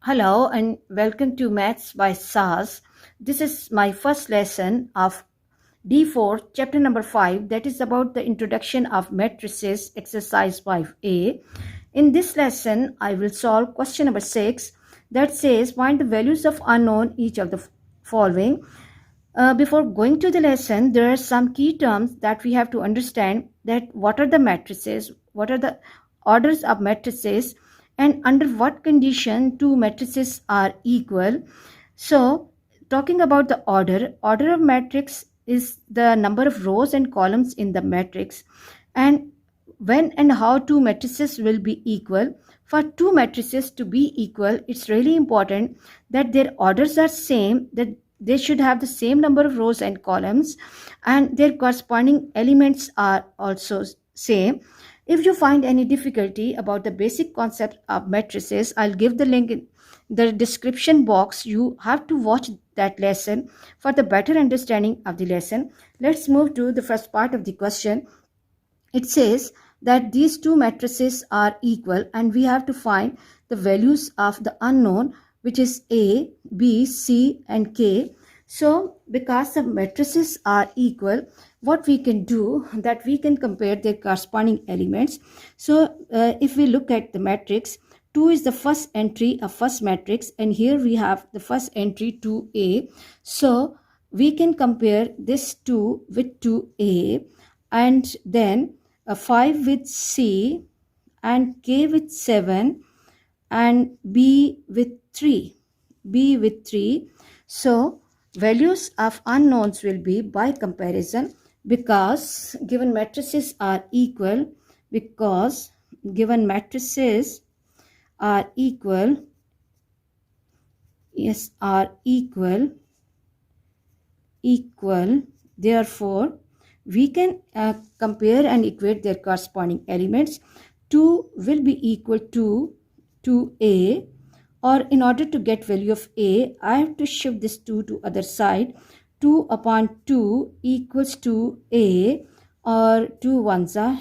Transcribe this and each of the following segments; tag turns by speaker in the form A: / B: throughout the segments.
A: Hello and welcome to Maths by SAS. This is my first lesson of D4, chapter number 5, that is about the introduction of matrices, exercise 5a. In this lesson, I will solve question number 6 that says find the values of unknown each of the following. Before going to the lesson, there are some key terms that we have to understand, that what are the matrices, what are the orders of matrices, and under what condition two matrices are equal. So talking about the order of matrix is the number of rows and columns in the matrix, and when and how two matrices will be equal. For two matrices to be equal, it's really important that their orders are same, that they should have the same number of rows and columns, and their corresponding elements are also same. If you find any difficulty about the basic concept of matrices, I'll give the link in the description box. You have to watch that lesson for the better understanding of the lesson. Let's move to the first part of the question. It says that these two matrices are equal and we have to find the values of the unknown, which is A, B, C and K. So because the matrices are equal, what we can do, that we can compare their corresponding elements. So if we look at the matrix, 2 is the first entry of first matrix, and here we have the first entry 2A. So we can compare this 2 with 2A, and then 5 with C, and K with 7, and B with 3. So values of unknowns will be by comparison, because given matrices are equal, therefore we can compare and equate their corresponding elements. 2 will be equal to 2A, or in order to get value of A, I have to shift this 2 to other side. 2 upon 2 equals to A, or 2 ones are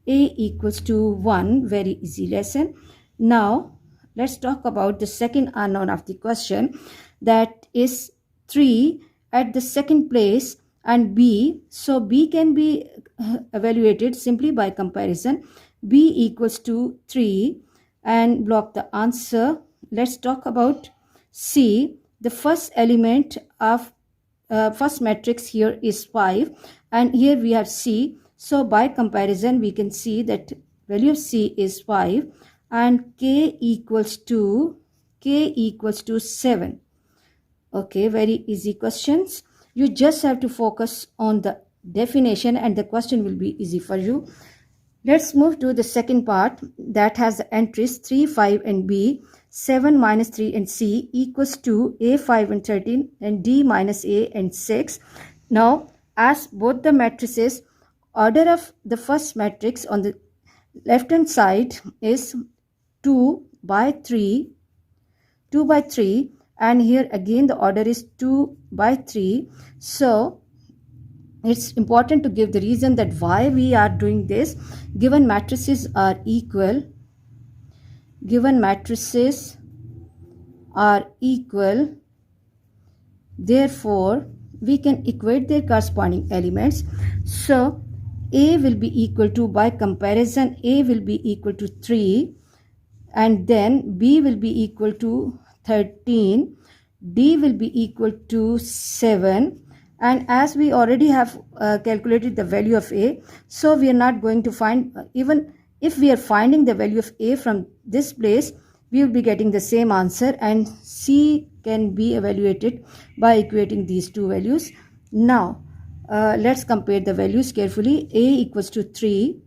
A: A equals to 1. Very easy lesson. Now let's talk about the second unknown of the question, that is 3 at the second place and B. So B can be evaluated simply by comparison. B equals to 3 and block the answer. Let's talk about C. The first element of first matrix here is 5, and here we have C. So by comparison we can see that value of C is 5, and K equals to 7. Okay, very easy questions. You just have to focus on the definition and the question will be easy for you. Let's move to the second part that has the entries 3, 5 and B, 7 minus 3 and C equals to A, 5 and 13 and D minus A and 6. Now, as both the matrices, order of the first matrix on the left hand side is 2 by 3, and here again the order is 2 by 3. So it's important to give the reason that why we are doing this. Given matrices are equal, therefore we can equate their corresponding elements. So A will be equal to, by comparison, A will be equal to 3, and then B will be equal to 13, D will be equal to 7, and as we already have calculated the value of A, so we are not going to find, even if we are finding the value of A from this place, we will be getting the same answer, and C can be evaluated by equating these two values. Now let's compare the values carefully. A equals to 3,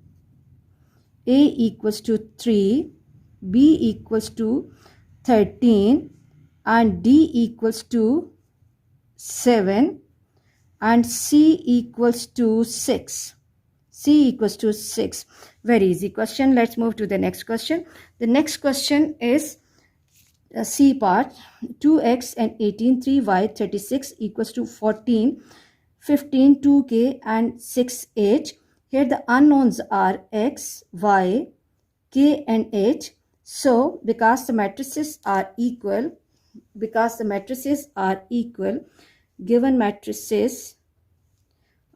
A: B equals to 13, and D equals to 7, and C equals to 6. Very easy question. Let's move to the next question. The next question is C part. 2x and 18, 3y, 36 equals to 14, 15, 2k and 6h. Here the unknowns are x, y, k and h. So because the matrices are equal, given matrices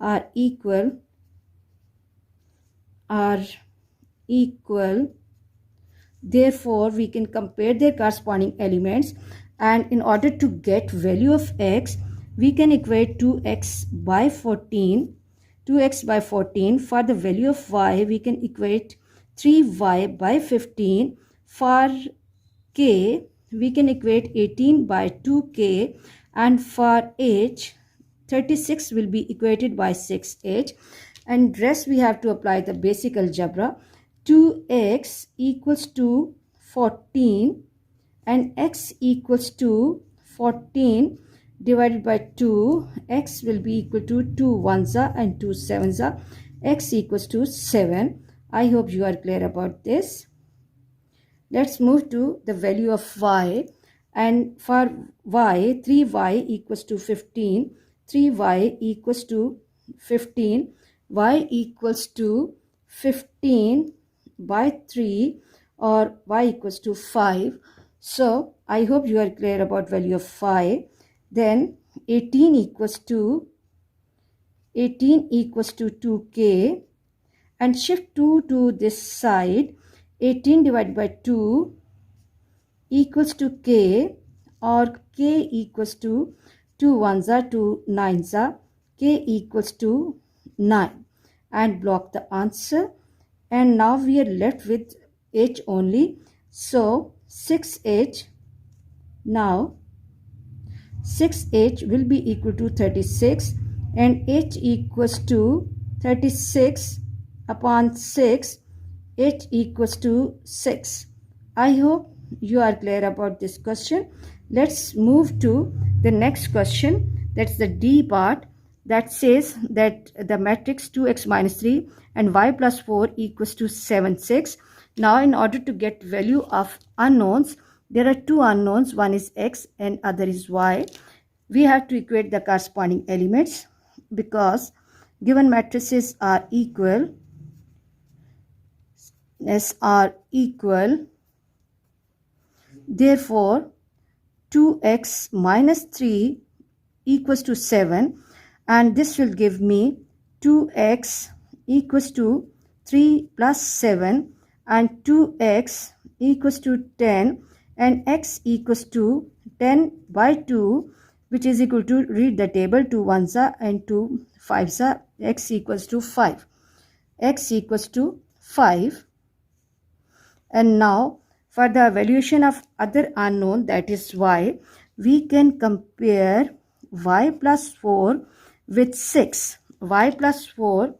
A: are equal, therefore we can compare their corresponding elements, and in order to get value of x, we can equate 2x by 14. For the value of y, we can equate 3y by 15. For k, we can equate 18 by 2k, and for h, 36 will be equated by 6h, and rest we have to apply the basic algebra. 2x equals to 14 and x equals to 14 divided by 2. X will be equal to 2 ones are and 2 sevens are. X equals to 7. I hope you are clear about this. Let's move to the value of y, and for y, 3y equals to 15. 3y equals to 15. Y equals to 15 by 3, or y equals to 5. So I hope you are clear about value of y. Then 18 equals to 2k, and shift 2 to this side. 18 divided by 2 equals to k, or k equals to 2 ones are 2 nines are, k equals to 9, and block the answer. And now we are left with h only, so 6h. Now 6h will be equal to 36, and h equals to 36 upon 6. H equals to 6. I hope you are clear about this question. Let's move to the next question. That's the D part, that says that the matrix 2x minus 3 and y plus 4 equals to 7, 6. Now in order to get value of unknowns, there are two unknowns, one is x and other is y. We have to equate the corresponding elements. Because given matrices are equal, therefore 2x minus 3 equals to 7, and this will give me 2x equals to 3 plus 7, and 2x equals to 10, and x equals to 10 by 2, which is equal to, read the table, 2 ones are and 2 fives are, x equals to 5. X equals to 5. And now for the evaluation of other unknown, that is y, we can compare y plus 4 with 6. Y plus 4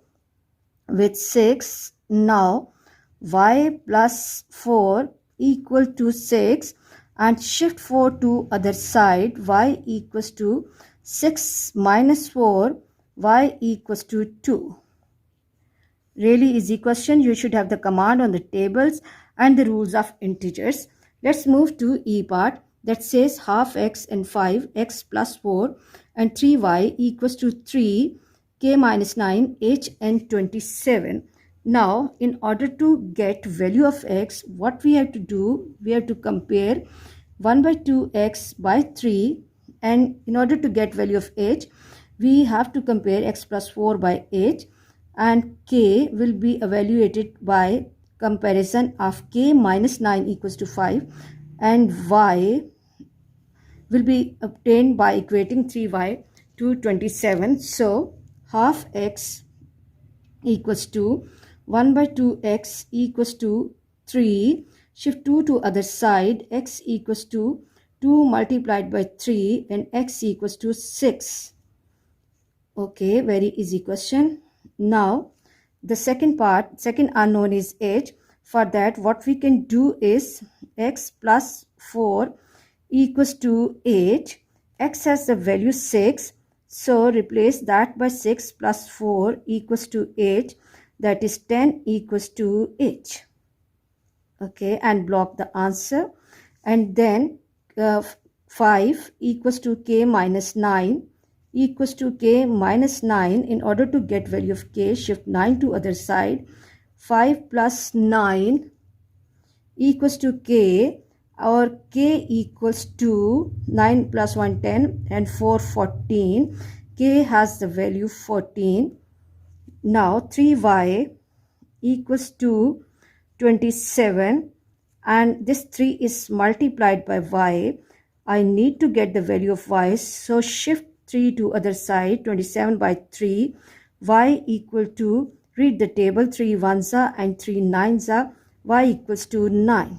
A: with 6. Now y plus 4 equal to 6, and shift 4 to other side. Y equals to 6 minus 4. Y equals to 2. Really easy question. You should have the command on the tables and the rules of integers. Let's move to E part, that says half x and 5, x plus 4 and 3y equals to 3, k minus 9, h and 27. Now in order to get value of x, what we have to do, we have to compare 1 by 2x by 3, and in order to get value of h, we have to compare x plus 4 by h, and k will be evaluated by comparison of k minus 9 equals to 5, and y will be obtained by equating 3y to 27. So half x equals to 1 by 2x equals to 3. Shift 2 to other side. X equals to 2 multiplied by 3, and x equals to 6. Okay, very easy question. Now the second unknown is h. For that, what we can do is x plus 4 equals to 8. X has the value 6, so replace that by 6 plus 4 equals to 8, that is 10 equals to h. Okay, and block the answer. And then 5 equals to k minus 9 equals to k minus 9. In order to get value of k, shift 9 to other side. 5 plus 9 equals to k, or k equals to 9 plus 1 10 and 4 14. K has the value 14. Now 3y equals to 27, and this 3 is multiplied by y. I need to get the value of y, so shift 3 to other side. 27 by 3, y equal to, read the table, 3 ones are and 3 nines are, y equals to 9.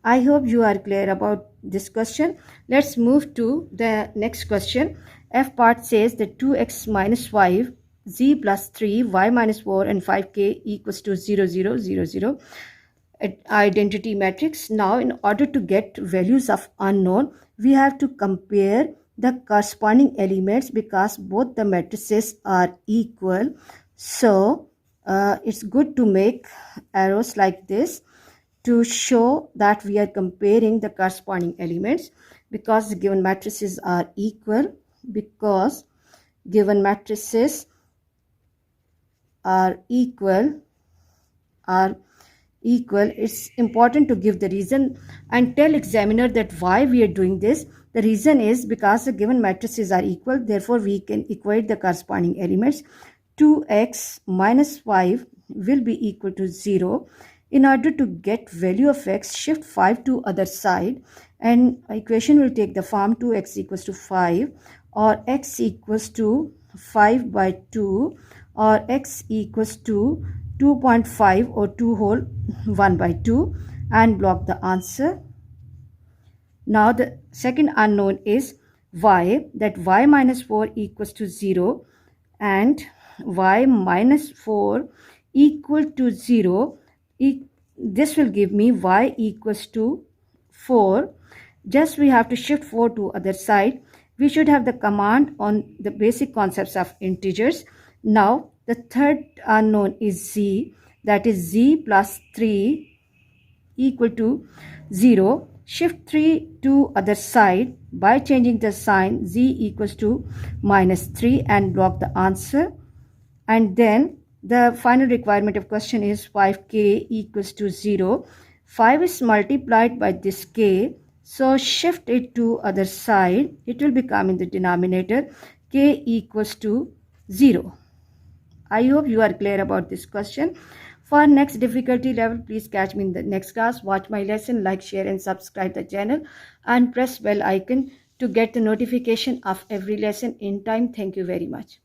A: I hope you are clear about this question. Let's move to the next question. F part says that 2x minus 5, z plus 3, y minus 4 and 5k equals to 0, 0, 0, 0. Identity matrix. Now in order to get values of unknown, we have to compare the corresponding elements because both the matrices are equal. So it's good to make arrows like this to show that we are comparing the corresponding elements, because given matrices are equal. Because given matrices are equal, it's important to give the reason and tell examiner that why we are doing this. The reason is because the given matrices are equal, therefore we can equate the corresponding elements. 2x minus 5 will be equal to 0. In order to get value of x, shift 5 to other side, and equation will take the form 2x equals to 5, or x equals to 5 by 2, or x equals to 2.5 or 2 whole 1 by 2, and block the answer. Now the second unknown is y, that y minus 4 equals to 0 and y minus 4 equal to 0. This will give me y equals to 4. Just we have to shift 4 to other side. We should have the command on the basic concepts of integers. Now the third unknown is z, that is z plus 3 equal to 0. Shift 3 to other side by changing the sign, z equals to minus 3, and block the answer. And then the final requirement of question is 5k equals to 0. 5 is multiplied by this k, so shift it to other side. It will become in the denominator, k equals to 0. I hope you are clear about this question. For next difficulty level, please catch me in the next class. Watch my lesson, like, share and subscribe the channel, and press bell icon to get the notification of every lesson in time. Thank you very much.